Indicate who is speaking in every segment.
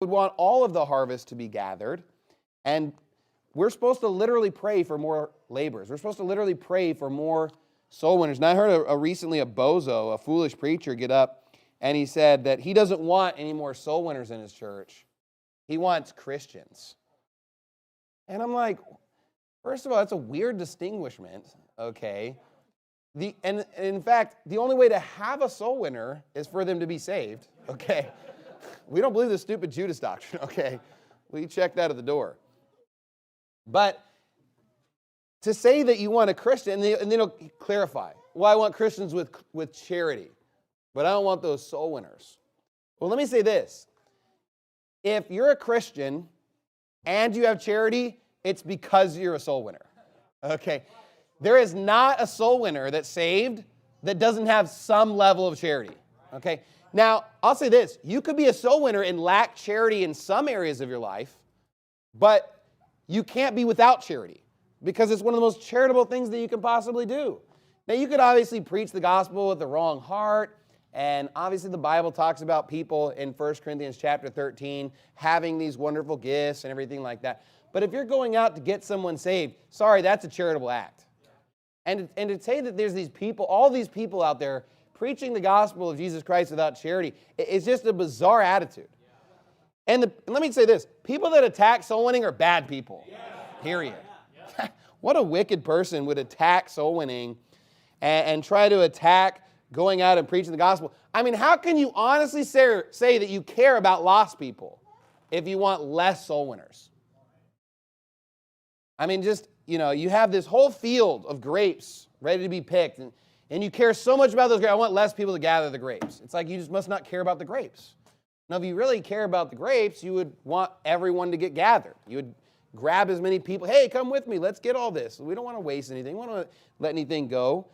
Speaker 1: would want all of the harvest to be gathered. And we're supposed to literally pray for more laborers. We're supposed to literally pray for more soul winners. And I heard recently a bozo, a foolish preacher, get up and he said that he doesn't want any more soul winners in his church. He wants Christians. And I'm like, first of all, that's a weird distinguishment, okay? And in fact, the only way to have a soul winner is for them to be saved, okay? We don't believe the stupid Judas doctrine, okay? We check that at the door. But to say that you want a Christian, and then he'll clarify, well, I want Christians with charity, but I don't want those soul winners. Well, let me say this. If you're a Christian and you have charity, it's because you're a soul winner, okay? There is not a soul winner that's saved that doesn't have some level of charity, okay? Now, I'll say this. You could be a soul winner and lack charity in some areas of your life, but you can't be without charity because it's one of the most charitable things that you can possibly do. Now, you could obviously preach the gospel with the wrong heart, and obviously the Bible talks about people in 1 Corinthians chapter 13 having these wonderful gifts and everything like that. But if you're going out to get someone saved, sorry, that's a charitable act. And to say that there's these people, all these people out there preaching the gospel of Jesus Christ without charity, it's just a bizarre attitude. And let me say this. People that attack soul winning are bad people, period. What a wicked person would attack soul winning and try to attack going out and preaching the gospel. I mean, how can you honestly say that you care about lost people if you want less soul winners? I mean, just, you have this whole field of grapes ready to be picked, and you care so much about those grapes. I want less people to gather the grapes. It's like you just must not care about the grapes. Now, if you really care about the grapes, you would want everyone to get gathered. You would grab as many people. Hey, come with me. Let's get all this. We don't want to waste anything. We don't want to let anything go.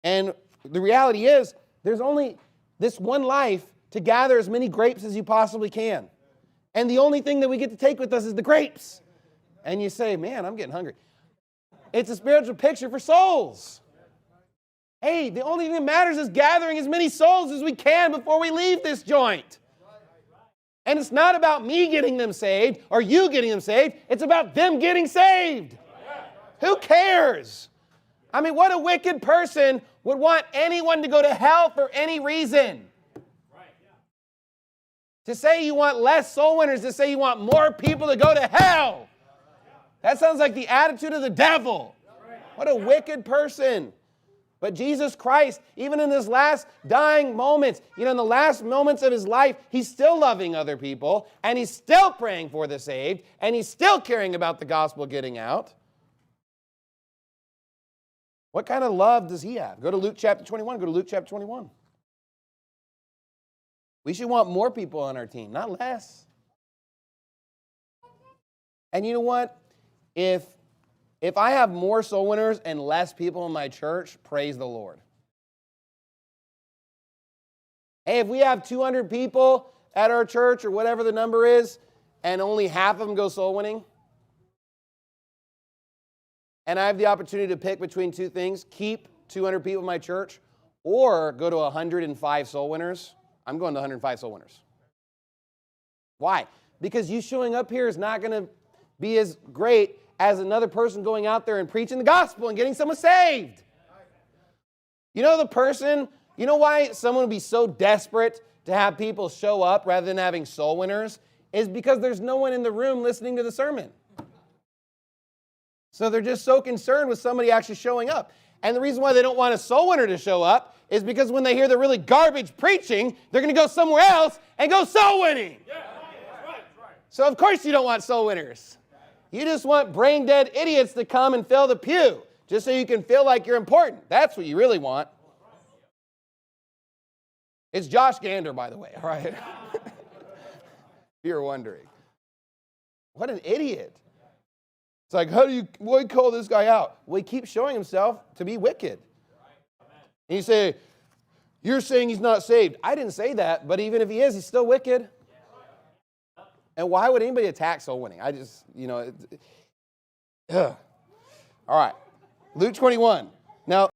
Speaker 1: And the reality is, there's only this one life to gather as many grapes as you possibly can. And the only thing that we get to take with us is the grapes. And you say, man, I'm getting hungry. It's a spiritual picture for souls. Hey, the only thing that matters is gathering as many souls as we can before we leave this joint. And it's not about me getting them saved or you getting them saved. It's about them getting saved. Who cares? I mean, what a wicked person would want anyone to go to hell for any reason. To say you want less soul winners, to say you want more people to go to hell. That sounds like the attitude of the devil. What a wicked person. But Jesus Christ, even in his last dying moments, in the last moments of his life, he's still loving other people, and he's still praying for the saved, and he's still caring about the gospel getting out. What kind of love does he have? Go to Luke chapter 21. Go to Luke chapter 21. We should want more people on our team, not less. And you know what? If I have more soul winners and less people in my church, praise the Lord. Hey, if we have 200 people at our church or whatever the number is, and only half of them go soul winning, and I have the opportunity to pick between two things, keep 200 people in my church or go to 105 soul winners, I'm going to 105 soul winners. Why? Because you showing up here is not going to be as great as another person going out there and preaching the gospel and getting someone saved. You know why someone would be so desperate to have people show up rather than having soul winners? Is because there's no one in the room listening to the sermon. So they're just so concerned with somebody actually showing up. And the reason why they don't want a soul winner to show up is because when they hear the really garbage preaching, they're going to go somewhere else and go soul winning. Yeah, right. So of course you don't want soul winners. You just want brain-dead idiots to come and fill the pew just so you can feel like you're important. That's what you really want. It's Josh Gander, by the way, all right? If you're wondering. What an idiot. It's like, why do you call this guy out? Well, he keeps showing himself to be wicked. And you say, you're saying he's not saved. I didn't say that, but even if he is, he's still wicked. And why would anybody attack soul winning? All right. Luke 21. Now,